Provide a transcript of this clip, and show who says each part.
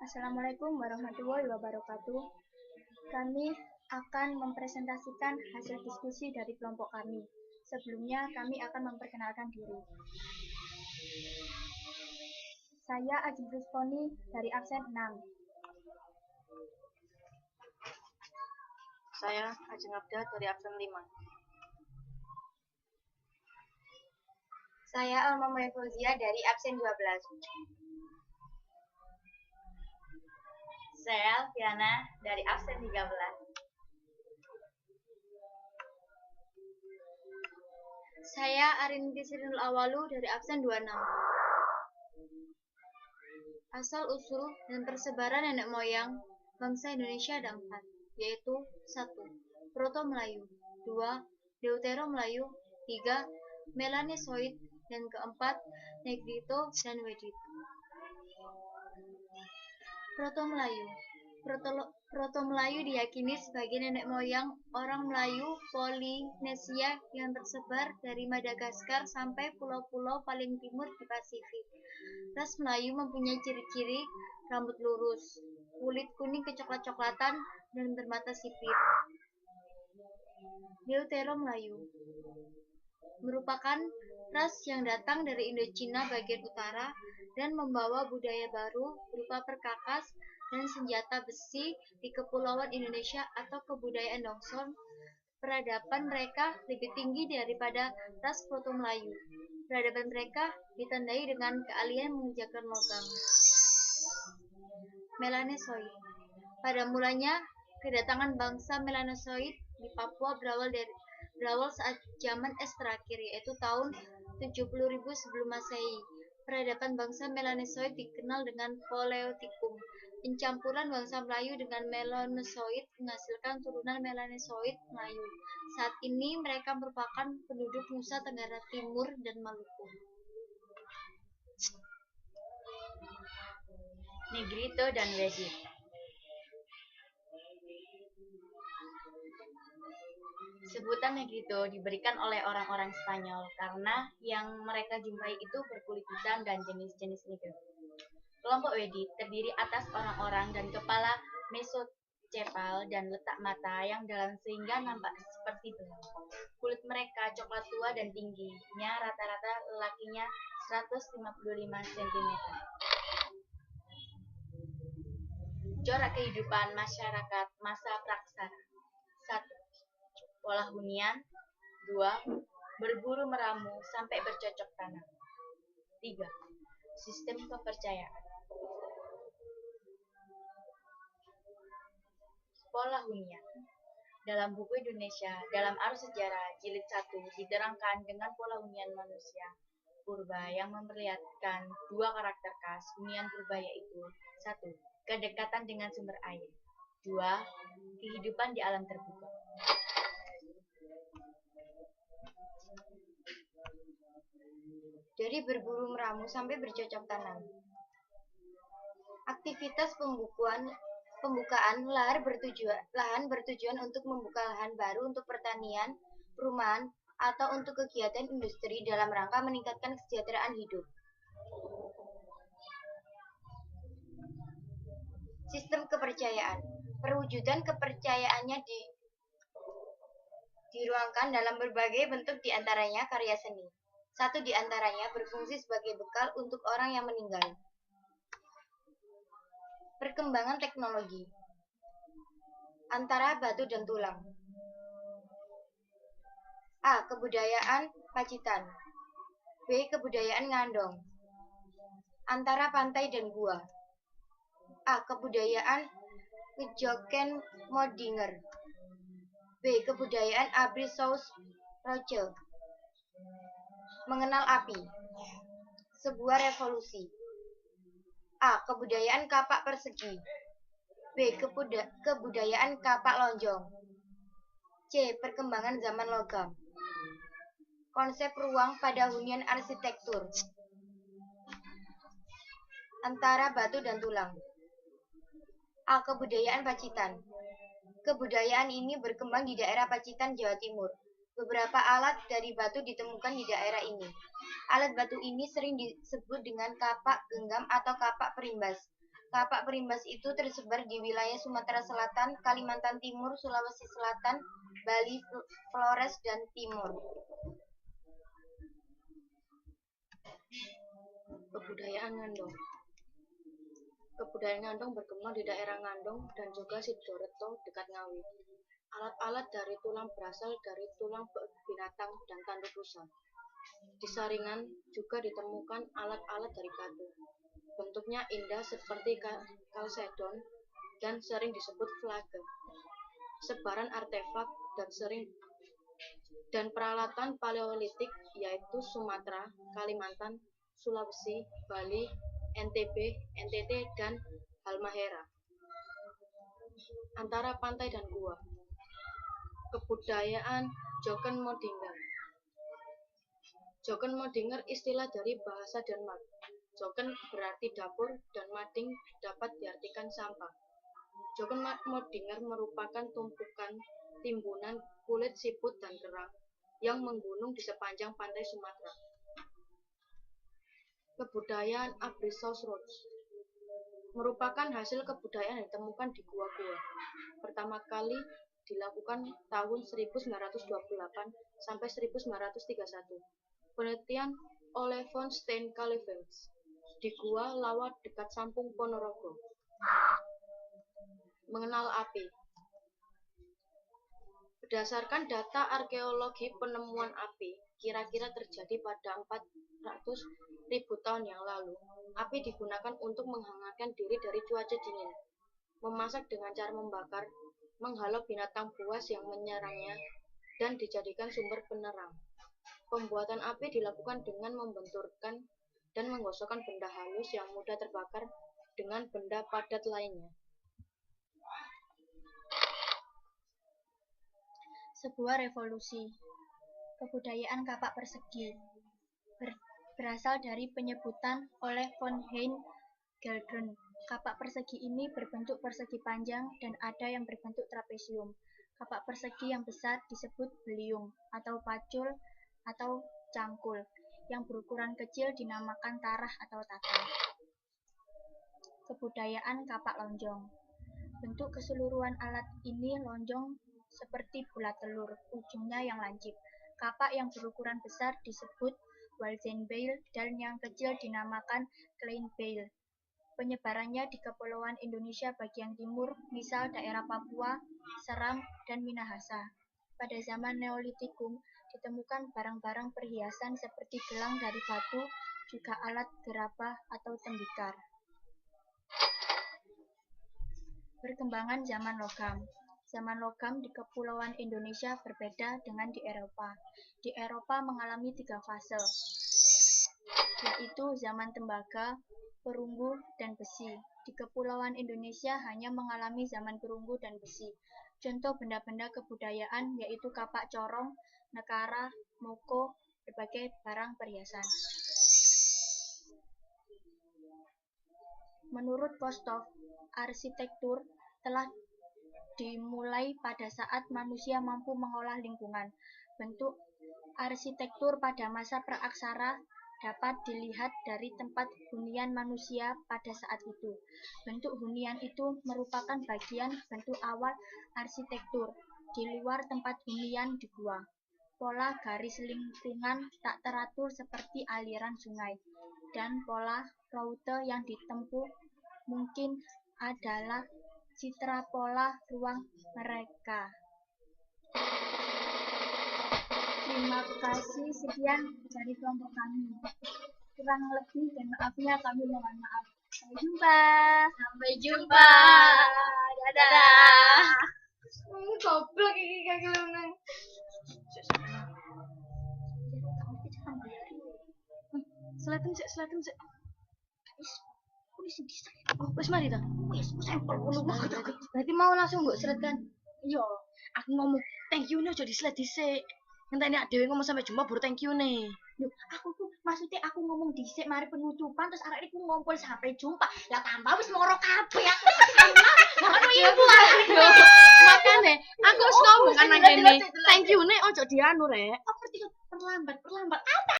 Speaker 1: Assalamualaikum warahmatullahi wabarakatuh. Kami akan mempresentasikan hasil diskusi dari kelompok kami. Sebelumnya, kami akan memperkenalkan diri. Saya Ajeng Rusponi dari absen 6.
Speaker 2: Saya Ajeng Abda dari absen 5.
Speaker 3: Saya Alma Fauzia dari absen 12.
Speaker 2: Saya Alfiana dari absen 13.
Speaker 3: Saya Arinti Sirul Awalu dari absen 26. Asal usul dan persebaran nenek moyang bangsa Indonesia ada 4, yaitu 1. Proto Melayu, 2. Deutero Melayu, 3. Melanesoid, dan keempat Negrito dan Wedit. Proto Melayu. Proto Melayu diyakini sebagai nenek moyang orang Melayu Polinesia yang tersebar dari Madagaskar sampai pulau-pulau paling timur di Pasifik. Ras Melayu mempunyai ciri-ciri rambut lurus, kulit kuning kecoklat-coklatan, dan bermata sipit. Deutero Melayu merupakan ras yang datang dari Indochina bagian utara dan membawa budaya baru berupa perkakas dan senjata besi di kepulauan Indonesia atau kebudayaan Dongson. Peradaban mereka lebih tinggi daripada ras Proto Melayu. Peradaban mereka ditandai dengan keahlian mengerjakan logam. Melanesoid. Pada mulanya, kedatangan bangsa Melanesoid di Papua berawal saat zaman es terakhir, yaitu tahun 70.000 sebelum Masehi. Peradaban bangsa Melanesoid dikenal dengan Paleotikum. Pencampuran bangsa Melayu dengan Melanesoid menghasilkan turunan Melanesoid Melayu. Saat ini mereka merupakan penduduk Nusa Tenggara Timur dan Maluku.
Speaker 2: Negrito dan Wedit. Sebutan Negrito diberikan oleh orang-orang Spanyol karena yang mereka jumpai itu berkulit hitam dan jenis-jenis negro. Kelompok Wedit terdiri atas orang-orang dan kepala mesocepal dan letak mata yang dalam sehingga nampak seperti belang. Kulit mereka coklat tua dan tingginya rata-rata lelakinya 155 cm. Corak kehidupan masyarakat masa praksara. 1. Pola hunian. 2. Berburu meramu sampai bercocok tanam. 3. Sistem kepercayaan. Pola hunian. Dalam buku Indonesia dalam Arus Sejarah Jilid 1 diterangkan dengan pola hunian manusia purba yang memperlihatkan dua karakter khas hunian purba, yaitu 1. Kedekatan dengan sumber air. 2. Kehidupan di alam terbuka.
Speaker 3: Dari berburu meramu sampai bercocok tanam. Aktivitas pembukaan lahan bertujuan untuk membuka lahan baru untuk pertanian, perumahan, atau untuk kegiatan industri dalam rangka meningkatkan kesejahteraan hidup. Sistem kepercayaan. Perwujudan kepercayaannya diruangkan dalam berbagai bentuk, diantaranya karya seni. Satu diantaranya berfungsi sebagai bekal untuk orang yang meninggal. Perkembangan teknologi antara batu dan tulang. A. Kebudayaan Pacitan. B. Kebudayaan Ngandong. Antara pantai dan gua. A. Kebudayaan Kejoken Modinger. B. Kebudayaan Abrissous Roche. Mengenal api. Sebuah revolusi. A. Kebudayaan kapak persegi. B. Kebudayaan kapak lonjong. C. Perkembangan zaman logam. Konsep ruang pada hunian arsitektur. Antara batu dan tulang. A. Kebudayaan Pacitan. Kebudayaan ini berkembang di daerah Pacitan, Jawa Timur. Beberapa alat dari batu ditemukan di daerah ini. Alat batu ini sering disebut dengan kapak genggam atau kapak perimbas. Kapak berimbas itu tersebar di wilayah Sumatera Selatan, Kalimantan Timur, Sulawesi Selatan, Bali, Flores, dan Timur.
Speaker 4: Kebudayaan Ngandong. Kebudayaan Ngandong berkembang di daerah Ngandong dan juga Sidoreto dekat Ngawi. Alat-alat dari tulang berasal dari tulang binatang dan tanduk rusa. Di Saringan juga ditemukan alat-alat dari batu. Bentuknya indah seperti kalsedon dan sering disebut flaga. Sebaran artefak dan peralatan paleolitik yaitu Sumatera, Kalimantan, Sulawesi, Bali, NTB, NTT, dan Halmahera. Antara pantai dan gua. Kebudayaan Jokenmodinger. Jokenmodinger istilah dari bahasa Denmark. Joken berarti dapur dan mading dapat diartikan sampah. Jokenmodinger merupakan tumpukan timbunan kulit siput dan kerang yang menggunung di sepanjang pantai Sumatera. Kebudayaan Abruzos merupakan hasil kebudayaan yang ditemukan di gua-gua. Pertama kali dilakukan tahun 1928 sampai 1931. Penelitian oleh von Steenkalevenz di Gua Lawa dekat Sampung Ponorogo. Mengenal api. Berdasarkan data arkeologi, penemuan api kira-kira terjadi pada 400.000 tahun yang lalu. Api digunakan untuk menghangatkan diri dari cuaca dingin, memasak dengan cara membakar, menghalau binatang buas yang menyerangnya, dan dijadikan sumber penerang. Pembuatan api dilakukan dengan membenturkan dan menggosokkan benda halus yang mudah terbakar dengan benda padat lainnya.
Speaker 1: Sebuah revolusi. Kebudayaan kapak persegi berasal dari penyebutan oleh von Hein-Geldern. Kapak persegi ini berbentuk persegi panjang dan ada yang berbentuk trapesium. Kapak persegi yang besar disebut beliung atau pacul atau cangkul. Yang berukuran kecil dinamakan tarah atau tata. Kebudayaan kapak lonjong. Bentuk keseluruhan alat ini lonjong seperti bulat telur, ujungnya yang lancip. Kapak yang berukuran besar disebut Walzenbeil dan yang kecil dinamakan Kleinbeil. Penyebarannya di kepulauan Indonesia bagian timur, misal daerah Papua, Seram, dan Minahasa. Pada zaman Neolitikum, ditemukan barang-barang perhiasan seperti gelang dari batu, juga alat gerabah atau tembikar. Perkembangan zaman logam. Zaman logam di kepulauan Indonesia berbeda dengan di Eropa. Di Eropa mengalami 3 fase, yaitu zaman tembaga, perunggu, dan besi. Di kepulauan Indonesia hanya mengalami zaman perunggu dan besi. Contoh benda-benda kebudayaan yaitu kapak corong, nekara, moko, berbagai barang perhiasan. Menurut Kostov, arsitektur telah dimulai pada saat manusia mampu mengolah lingkungan. Bentuk arsitektur pada masa praaksara dapat dilihat dari tempat hunian manusia pada saat itu. Bentuk hunian itu merupakan bagian bentuk awal arsitektur di luar tempat hunian di gua. Pola garis lingkungan tak teratur seperti aliran sungai, dan pola route yang ditempuh mungkin adalah citra pola ruang mereka. Terima kasih, sekian dari kelompok kami. Kurang lebih dan maafnya kami mohon maaf. Sampai jumpa.
Speaker 3: Sampai jumpa. Dadah. Goblok iki kagak lunang.
Speaker 4: Selatan sih. Oh, wis mari ta?
Speaker 3: Wis sampel ngono kok.
Speaker 4: Berarti mau langsung mbok seret kan?
Speaker 1: Iya,
Speaker 4: Aku ngomong thank you nih aja di-slide dhisik. Ngenteni ak dhewe ngomong sampai jumpa baru thank you nih.
Speaker 1: yuk, aku tuh maksudnya aku ngomong dhisik mari penutupan terus arek iku ngumpul sampai jumpa. Lah tambah wis moro kabeh aku.
Speaker 4: Kan ibu makane aku wis ngomong kan nang kene. Thank you nih ojo dianu rek.
Speaker 1: Apa perlambat? Apa